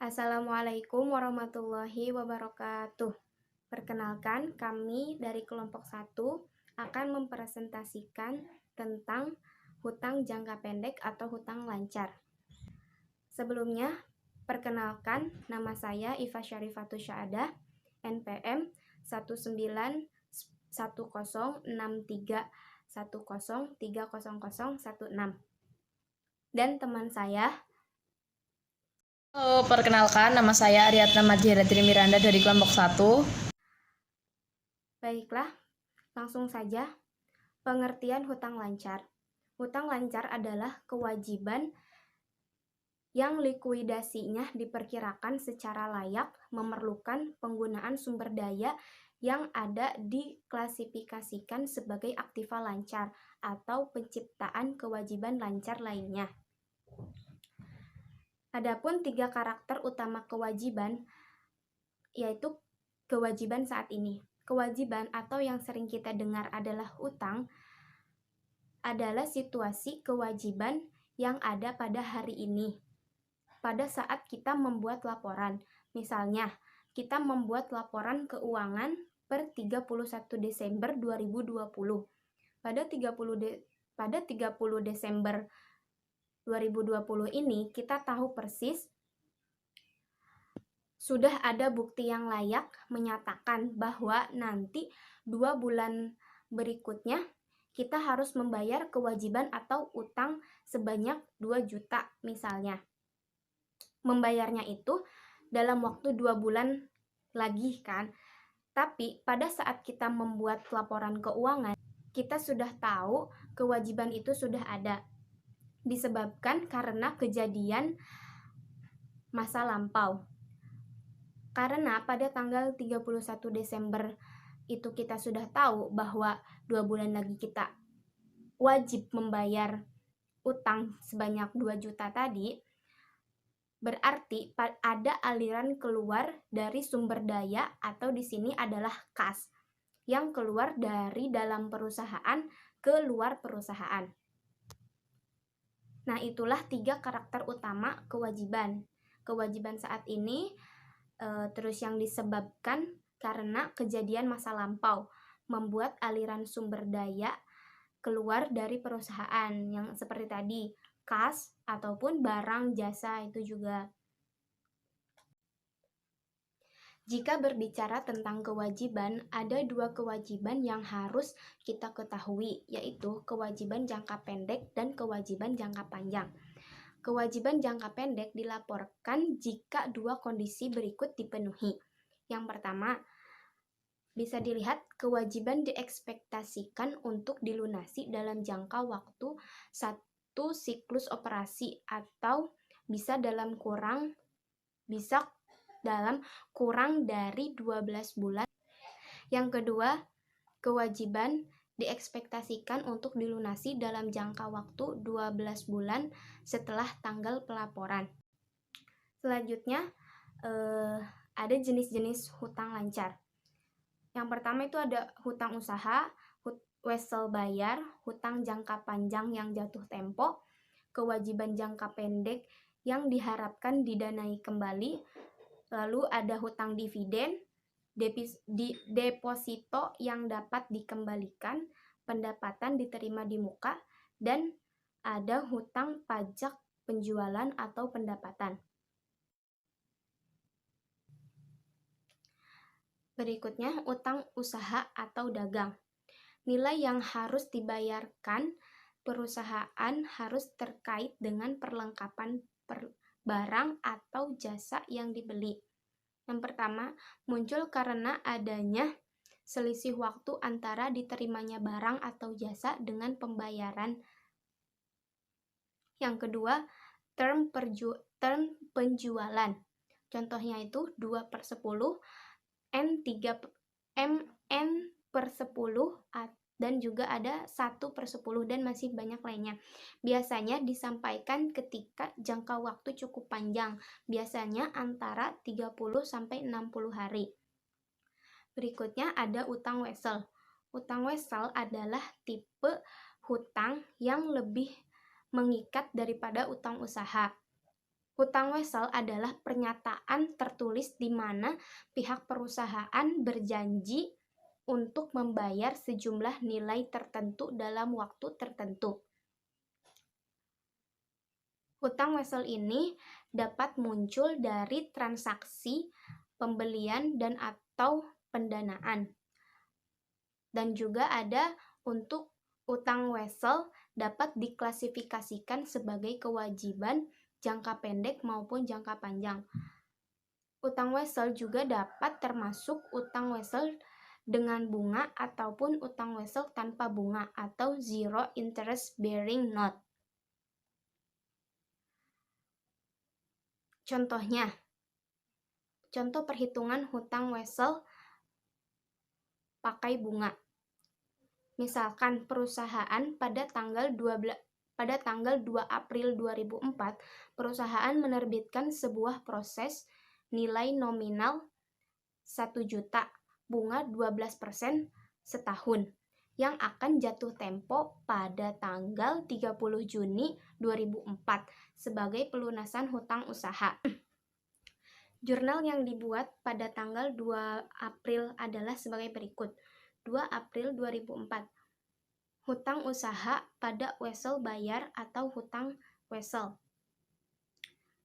Assalamualaikum warahmatullahi wabarakatuh. Perkenalkan, kami dari kelompok 1 akan mempresentasikan tentang hutang jangka pendek atau hutang lancar. Sebelumnya, perkenalkan, nama saya Iva Syarifatus Syahadah, NPM 191063103003016, dan teman saya. Halo, perkenalkan nama saya Ariadna Madhiratri Miranda dari kelompok 1. Baiklah, langsung saja. Pengertian hutang lancar. Hutang lancar adalah kewajiban yang likuidasinya diperkirakan secara layak memerlukan penggunaan sumber daya yang ada diklasifikasikan sebagai aktiva lancar atau penciptaan kewajiban lancar lainnya. Adapun 3 karakter utama kewajiban, yaitu kewajiban saat ini. Kewajiban atau yang sering kita dengar adalah hutang, adalah situasi kewajiban yang ada pada hari ini. Pada saat kita membuat laporan, misalnya kita membuat laporan keuangan per 31 Desember 2020. Pada 30 Desember 2020 ini kita tahu persis sudah ada bukti yang layak menyatakan bahwa nanti 2 bulan berikutnya kita harus membayar kewajiban atau utang sebanyak 2 juta misalnya. Membayarnya itu dalam waktu 2 bulan lagi kan. Tapi pada saat kita membuat laporan keuangan, kita sudah tahu kewajiban itu sudah ada. Disebabkan karena kejadian masa lampau. Karena pada tanggal 31 Desember itu kita sudah tahu bahwa 2 bulan lagi kita wajib membayar utang sebanyak 2 juta tadi, berarti ada aliran keluar dari sumber daya atau di sini adalah kas yang keluar dari dalam perusahaan ke luar perusahaan. Nah, itulah 3 karakter utama kewajiban. Kewajiban saat ini terus yang disebabkan karena kejadian masa lampau membuat aliran sumber daya keluar dari perusahaan yang seperti tadi, kas ataupun barang jasa itu juga. Jika berbicara tentang kewajiban, ada 2 kewajiban yang harus kita ketahui, yaitu kewajiban jangka pendek dan kewajiban jangka panjang. Kewajiban jangka pendek dilaporkan jika 2 kondisi berikut dipenuhi. Yang pertama, bisa dilihat kewajiban diekspektasikan untuk dilunasi dalam jangka waktu 1 siklus operasi atau bisa dalam kurang dari 12 bulan. Yang kedua, kewajiban diekspektasikan untuk dilunasi dalam jangka waktu 12 bulan setelah tanggal pelaporan. Selanjutnya, ada jenis-jenis hutang lancar. Yang pertama itu ada hutang usaha, wesel bayar, hutang jangka panjang yang jatuh tempo, kewajiban jangka pendek yang diharapkan didanai kembali, lalu ada hutang dividen, deposito yang dapat dikembalikan, pendapatan diterima di muka, dan ada hutang pajak penjualan atau pendapatan. Berikutnya, utang usaha atau dagang. Nilai yang harus dibayarkan perusahaan harus terkait dengan perlengkapan barang atau jasa yang dibeli. Yang pertama, muncul karena adanya selisih waktu antara diterimanya barang atau jasa dengan pembayaran. Yang kedua, term penjualan. Contohnya itu 2/10, N/10, dan juga ada 1/10 dan masih banyak lainnya. Biasanya disampaikan ketika jangka waktu cukup panjang, biasanya antara 30-60 hari. Berikutnya ada utang wesel. Utang wesel adalah tipe hutang yang lebih mengikat daripada utang usaha. Hutang wesel adalah pernyataan tertulis di mana pihak perusahaan berjanji untuk membayar sejumlah nilai tertentu dalam waktu tertentu. Hutang wesel ini dapat muncul dari transaksi pembelian dan atau pendanaan. Dan juga ada untuk utang wesel dapat diklasifikasikan sebagai kewajiban jangka pendek maupun jangka panjang. Utang wesel juga dapat termasuk utang wesel dengan bunga ataupun utang wesel tanpa bunga atau zero interest bearing note. Contohnya, contoh perhitungan hutang wesel pakai bunga. Misalkan perusahaan pada tanggal 2 April 2004, perusahaan menerbitkan sebuah proses nilai nominal 1 juta, bunga 12% setahun, yang akan jatuh tempo pada tanggal 30 Juni 2004 sebagai pelunasan hutang usaha. Jurnal yang dibuat pada tanggal 2 April adalah sebagai berikut. 2 April 2004. Hutang usaha pada wesel bayar atau hutang wesel.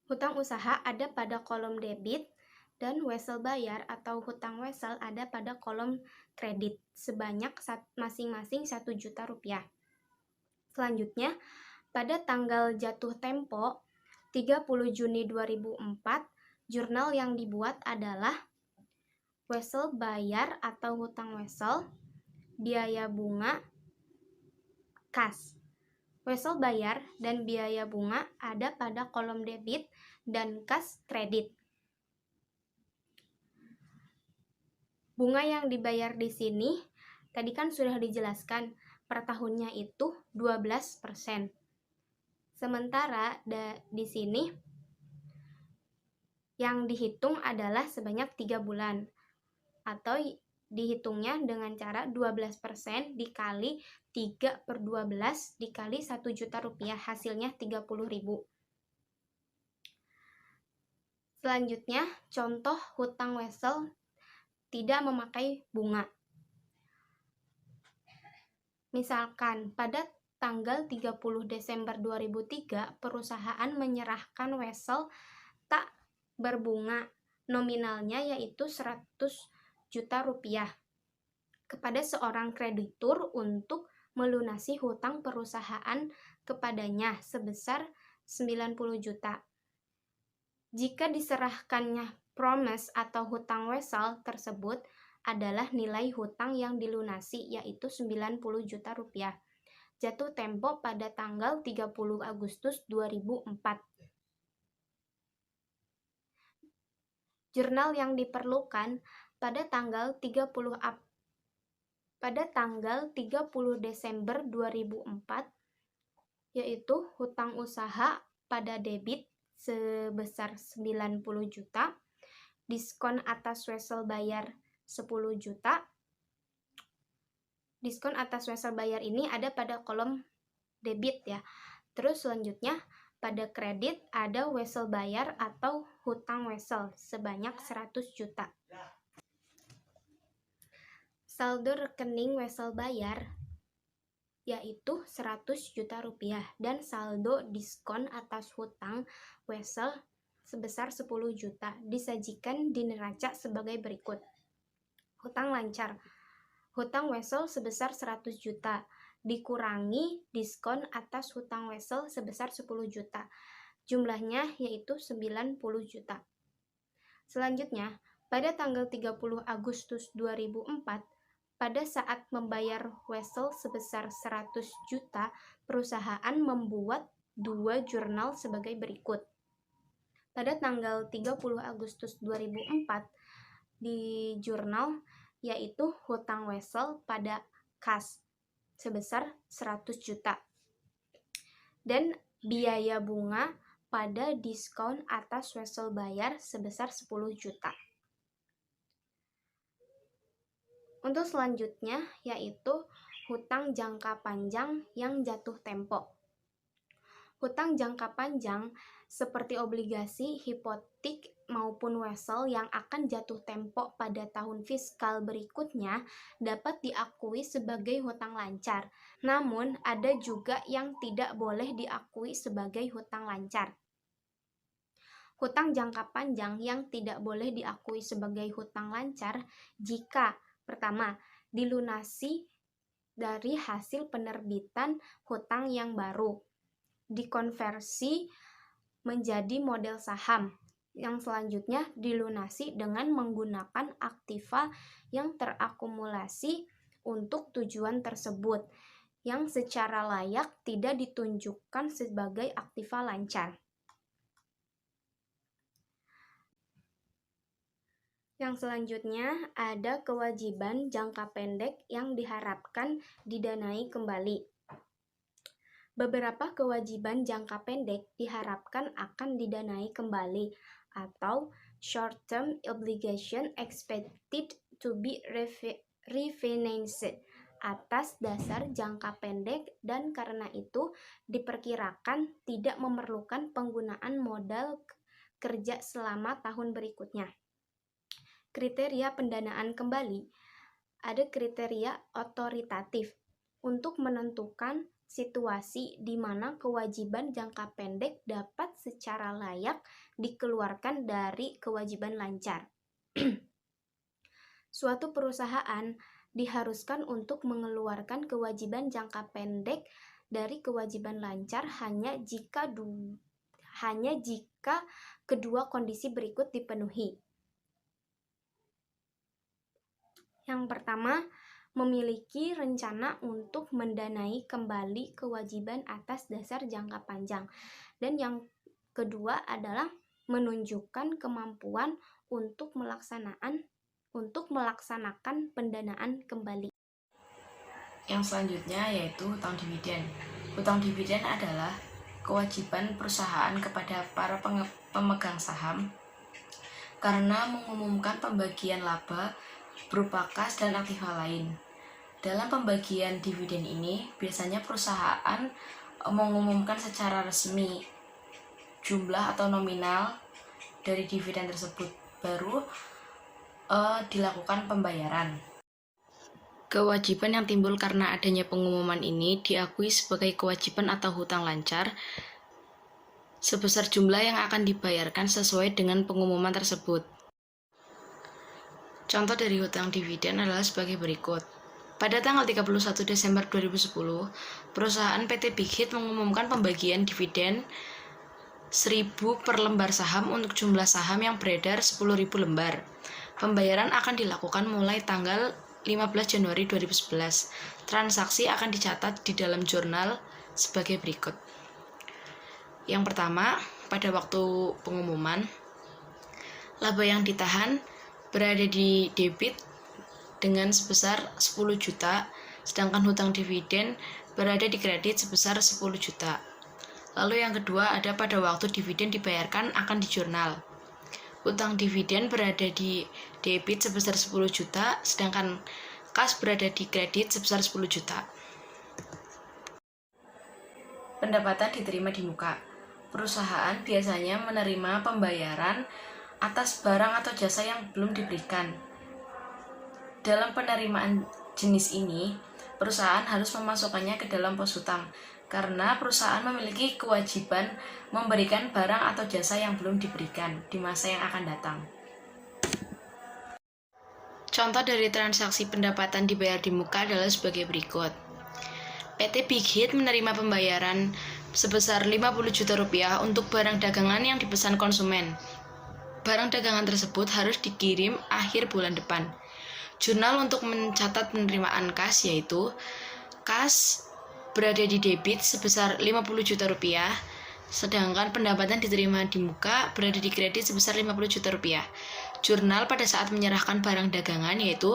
Hutang usaha ada pada kolom debit dan wesel bayar atau hutang wesel ada pada kolom kredit sebanyak masing-masing 1 juta rupiah. Selanjutnya, pada tanggal jatuh tempo 30 Juni 2004, jurnal yang dibuat adalah wesel bayar atau hutang wesel, biaya bunga, kas. Wesel bayar dan biaya bunga ada pada kolom debit dan kas kredit. Bunga yang dibayar di sini tadi kan sudah dijelaskan per tahunnya itu 12%. Sementara di sini yang dihitung adalah sebanyak 3 bulan atau dihitungnya dengan cara 12% dikali 3/12 dikali 1 juta rupiah, hasilnya 30.000. Selanjutnya, contoh hutang wesel tidak memakai bunga. Misalkan pada tanggal 30 Desember 2003, perusahaan menyerahkan wesel tak berbunga, nominalnya yaitu 100 juta rupiah kepada seorang kreditur untuk melunasi hutang perusahaan kepadanya sebesar 90 juta. Jika diserahkannya promise atau hutang wesel tersebut adalah nilai hutang yang dilunasi yaitu 90 juta rupiah. Jatuh tempo pada tanggal 30 Agustus 2004. Jurnal yang diperlukan pada tanggal 30 Desember 2004 yaitu hutang usaha pada debit sebesar 90 juta, diskon atas wesel bayar 10 juta. Diskon atas wesel bayar ini ada pada kolom debit ya. Terus selanjutnya pada kredit ada wesel bayar atau hutang wesel sebanyak 100 juta. Saldo rekening wesel bayar yaitu 100 juta rupiah dan saldo diskon atas hutang wesel sebesar 10 juta disajikan di neraca sebagai berikut. Hutang lancar. Hutang wesel sebesar 100 juta dikurangi diskon atas hutang wesel sebesar 10 juta. Jumlahnya yaitu 90 juta. Selanjutnya, pada tanggal 30 Agustus 2004, pada saat membayar wesel sebesar 100 juta, perusahaan membuat 2 jurnal sebagai berikut. Pada tanggal 30 Agustus 2004, di jurnal yaitu hutang wesel pada kas sebesar 100 juta dan biaya bunga pada diskon atas wesel bayar sebesar 10 juta. Untuk selanjutnya yaitu hutang jangka panjang yang jatuh tempo. Hutang jangka panjang seperti obligasi, hipotek, maupun wesel yang akan jatuh tempo pada tahun fiskal berikutnya dapat diakui sebagai hutang lancar. Namun, ada juga yang tidak boleh diakui sebagai hutang lancar. Hutang jangka panjang yang tidak boleh diakui sebagai hutang lancar jika pertama, dilunasi dari hasil penerbitan hutang yang baru, dikonversi menjadi model saham. Yang selanjutnya dilunasi dengan menggunakan aktiva yang terakumulasi untuk tujuan tersebut, yang secara layak tidak ditunjukkan sebagai aktiva lancar. Yang selanjutnya ada kewajiban jangka pendek yang diharapkan didanai kembali. Beberapa kewajiban jangka pendek diharapkan akan didanai kembali atau short-term obligation expected to be refinanced atas dasar jangka pendek dan karena itu diperkirakan tidak memerlukan penggunaan modal kerja selama tahun berikutnya. Kriteria pendanaan kembali. Ada kriteria otoritatif untuk menentukan situasi di mana kewajiban jangka pendek dapat secara layak dikeluarkan dari kewajiban lancar. Suatu perusahaan diharuskan untuk mengeluarkan kewajiban jangka pendek dari kewajiban lancar hanya jika kedua kondisi berikut dipenuhi. Yang pertama, memiliki rencana untuk mendanai kembali kewajiban atas dasar jangka panjang. Dan yang kedua adalah menunjukkan kemampuan untuk melaksanakan pendanaan kembali. Yang selanjutnya yaitu hutang dividen. Hutang dividen adalah kewajiban perusahaan kepada para pemegang saham karena mengumumkan pembagian laba berupa kas dan aktiva lain. Dalam pembagian dividen ini, biasanya perusahaan mengumumkan secara resmi jumlah atau nominal dari dividen tersebut, baru dilakukan pembayaran. Kewajiban yang timbul karena adanya pengumuman ini diakui sebagai kewajiban atau hutang lancar sebesar jumlah yang akan dibayarkan sesuai dengan pengumuman tersebut. Contoh dari hutang dividen adalah sebagai berikut. Pada tanggal 31 Desember 2010, perusahaan PT Big Hit mengumumkan pembagian dividen 1.000 per lembar saham untuk jumlah saham yang beredar 10.000 lembar. Pembayaran akan dilakukan mulai tanggal 15 Januari 2011. Transaksi akan dicatat di dalam jurnal sebagai berikut. Yang pertama, pada waktu pengumuman, laba yang ditahan berada di debit dengan sebesar 10 juta, sedangkan hutang dividen berada di kredit sebesar 10 juta. Lalu yang kedua ada pada waktu dividen dibayarkan akan di jurnal. Hutang dividen berada di debit sebesar 10 juta, sedangkan kas berada di kredit sebesar 10 juta. Pendapatan diterima di muka. Perusahaan biasanya menerima pembayaran atas barang atau jasa yang belum diberikan. Dalam penerimaan jenis ini, perusahaan harus memasukkannya ke dalam pos hutang karena perusahaan memiliki kewajiban memberikan barang atau jasa yang belum diberikan di masa yang akan datang. Contoh dari transaksi pendapatan dibayar di muka adalah sebagai berikut. PT Big Hit menerima pembayaran sebesar 50 juta rupiah untuk barang dagangan yang dipesan konsumen. Barang dagangan tersebut harus dikirim akhir bulan depan. Jurnal untuk mencatat penerimaan kas yaitu kas berada di debit sebesar 50 juta rupiah, sedangkan pendapatan diterima di muka berada di kredit sebesar 50 juta rupiah. Jurnal pada saat menyerahkan barang dagangan yaitu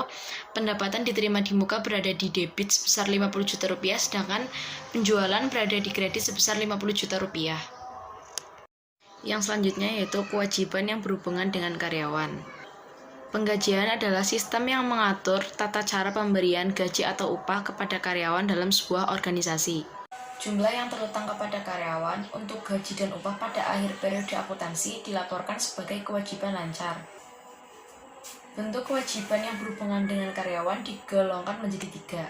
pendapatan diterima di muka berada di debit sebesar 50 juta rupiah, sedangkan penjualan berada di kredit sebesar 50 juta rupiah. Yang selanjutnya yaitu kewajiban yang berhubungan dengan karyawan. Penggajian adalah sistem yang mengatur tata cara pemberian gaji atau upah kepada karyawan dalam sebuah organisasi. Jumlah yang terutang kepada karyawan untuk gaji dan upah pada akhir periode akuntansi dilaporkan sebagai kewajiban lancar. Bentuk kewajiban yang berhubungan dengan karyawan digolongkan menjadi 3.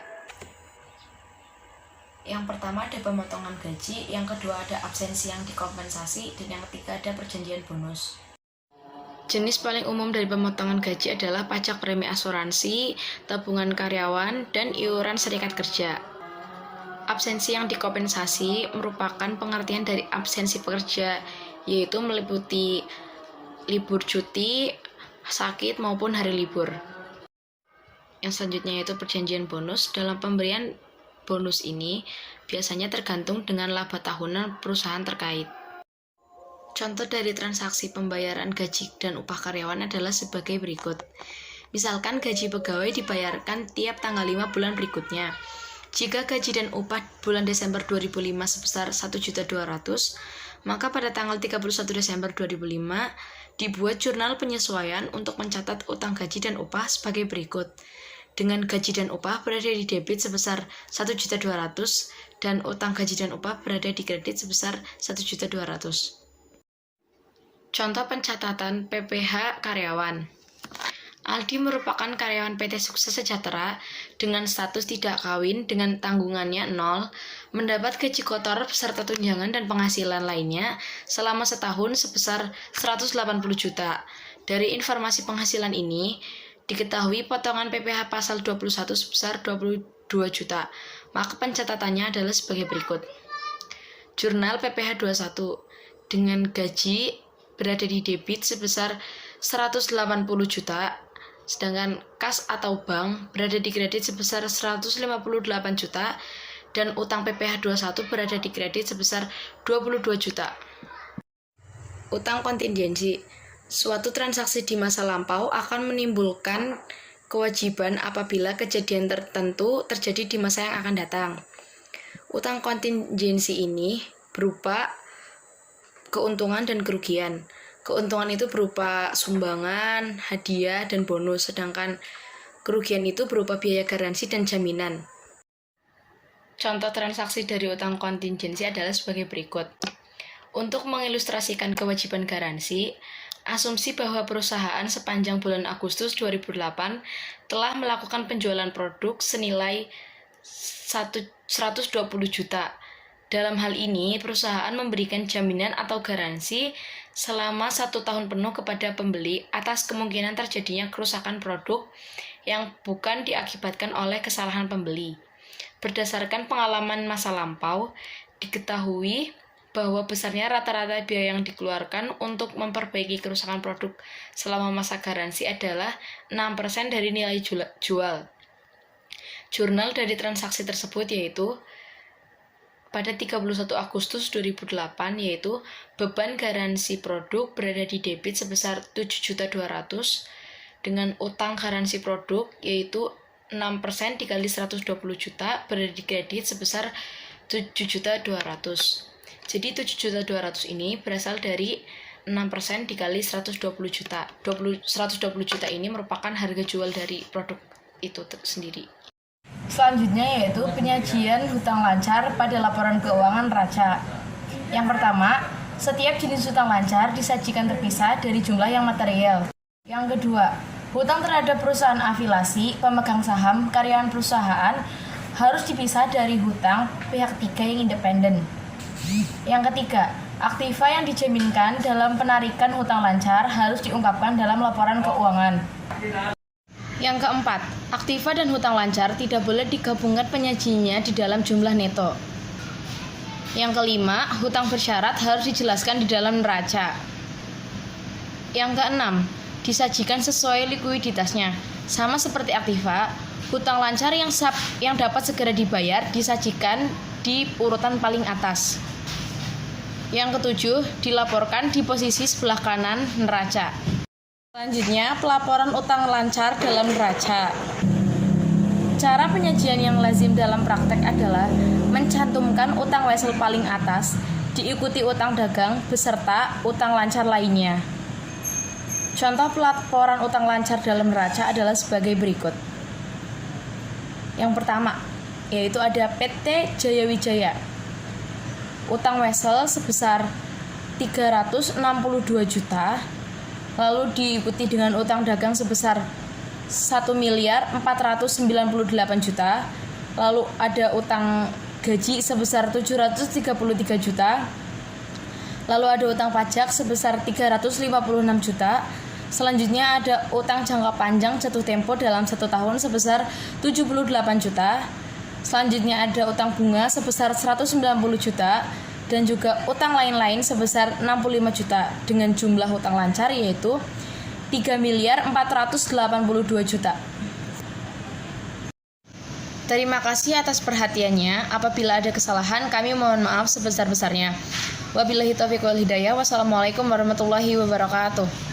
Yang pertama ada pemotongan gaji, yang kedua ada absensi yang dikompensasi, dan yang ketiga ada perjanjian bonus. Jenis paling umum dari pemotongan gaji adalah pajak premi asuransi, tabungan karyawan, dan iuran serikat kerja. Absensi yang dikompensasi merupakan pengertian dari absensi pekerja, yaitu meliputi libur cuti, sakit, maupun hari libur. Yang selanjutnya yaitu perjanjian bonus. Dalam pemberian bonus ini biasanya tergantung dengan laba tahunan perusahaan terkait. Contoh dari transaksi pembayaran gaji dan upah karyawan adalah sebagai berikut. Misalkan gaji pegawai dibayarkan tiap tanggal 5 bulan berikutnya. Jika gaji dan upah bulan Desember 2005 sebesar 1.200.000, maka pada tanggal 31 Desember 2005 dibuat jurnal penyesuaian untuk mencatat utang gaji dan upah sebagai berikut. Dengan gaji dan upah berada di debit sebesar 1.200.000 dan utang gaji dan upah berada di kredit sebesar 1.200.000. Contoh pencatatan PPh karyawan. Aldi merupakan karyawan PT Sukses Sejahtera dengan status tidak kawin dengan tanggungannya 0, mendapat gaji kotor beserta tunjangan dan penghasilan lainnya selama setahun sebesar 180 juta. Dari informasi penghasilan ini, diketahui potongan PPh pasal 21 sebesar 22 juta. Maka pencatatannya adalah sebagai berikut. Jurnal PPh 21 dengan gaji berada di debit sebesar 180 juta, sedangkan kas atau bank berada di kredit sebesar 158 juta, dan utang PPh 21 berada di kredit sebesar 22 juta. Utang kontingensi. Suatu transaksi di masa lampau akan menimbulkan kewajiban apabila kejadian tertentu terjadi di masa yang akan datang. Utang kontingensi ini berupa keuntungan dan kerugian. Keuntungan itu berupa sumbangan, hadiah, dan bonus, sedangkan kerugian itu berupa biaya garansi dan jaminan. Contoh transaksi dari utang kontingensi adalah sebagai berikut. Untuk mengilustrasikan kewajiban garansi, asumsi bahwa perusahaan sepanjang bulan Agustus 2008 telah melakukan penjualan produk senilai 120 juta. Dalam hal ini, perusahaan memberikan jaminan atau garansi selama 1 tahun penuh kepada pembeli atas kemungkinan terjadinya kerusakan produk yang bukan diakibatkan oleh kesalahan pembeli. Berdasarkan pengalaman masa lampau, diketahui bahwa besarnya rata-rata biaya yang dikeluarkan untuk memperbaiki kerusakan produk selama masa garansi adalah 6% dari nilai jual. Jurnal dari transaksi tersebut yaitu pada 31 Agustus 2008 yaitu beban garansi produk berada di debit sebesar 7.200.000 dengan utang garansi produk yaitu 6% dikali 120 juta berada di kredit sebesar 7.200.000. Jadi 7.200.000 ini berasal dari 6% dikali 120 juta. 120 juta ini merupakan harga jual dari produk itu sendiri. Selanjutnya yaitu penyajian hutang lancar pada laporan keuangan neraca. Yang pertama, setiap jenis hutang lancar disajikan terpisah dari jumlah yang material. Yang kedua, hutang terhadap perusahaan afiliasi, pemegang saham, karyawan perusahaan harus dipisah dari hutang pihak ketiga yang independen. Yang ketiga, aktiva yang dijaminkan dalam penarikan hutang lancar harus diungkapkan dalam laporan keuangan. Yang keempat, aktiva dan hutang lancar tidak boleh digabungkan penyajinya di dalam jumlah neto. Yang kelima, hutang bersyarat harus dijelaskan di dalam neraca. Yang keenam, disajikan sesuai likuiditasnya. Sama seperti aktiva, hutang lancar yang dapat segera dibayar disajikan di urutan paling atas. Yang ketujuh, dilaporkan di posisi sebelah kanan neraca. Selanjutnya, pelaporan utang lancar dalam neraca. Cara penyajian yang lazim dalam praktek adalah mencantumkan utang wesel paling atas, diikuti utang dagang beserta utang lancar lainnya. Contoh pelaporan utang lancar dalam neraca adalah sebagai berikut. Yang pertama, yaitu ada PT Jaya Wijaya. utang wesel sebesar 362 juta, lalu diikuti dengan utang dagang sebesar 1.498 juta, lalu ada utang gaji sebesar 733 juta, lalu ada utang pajak sebesar 356 juta. Selanjutnya ada utang jangka panjang jatuh tempo dalam 1 tahun sebesar 78 juta. Selanjutnya ada utang bunga sebesar 190 juta dan juga utang lain-lain sebesar 65 juta dengan jumlah utang lancar yaitu 3.482 juta. Terima kasih atas perhatiannya. Apabila ada kesalahan, kami mohon maaf sebesar-besarnya. Wabillahi taufiq wal hidayah. Wassalamualaikum warahmatullahi wabarakatuh.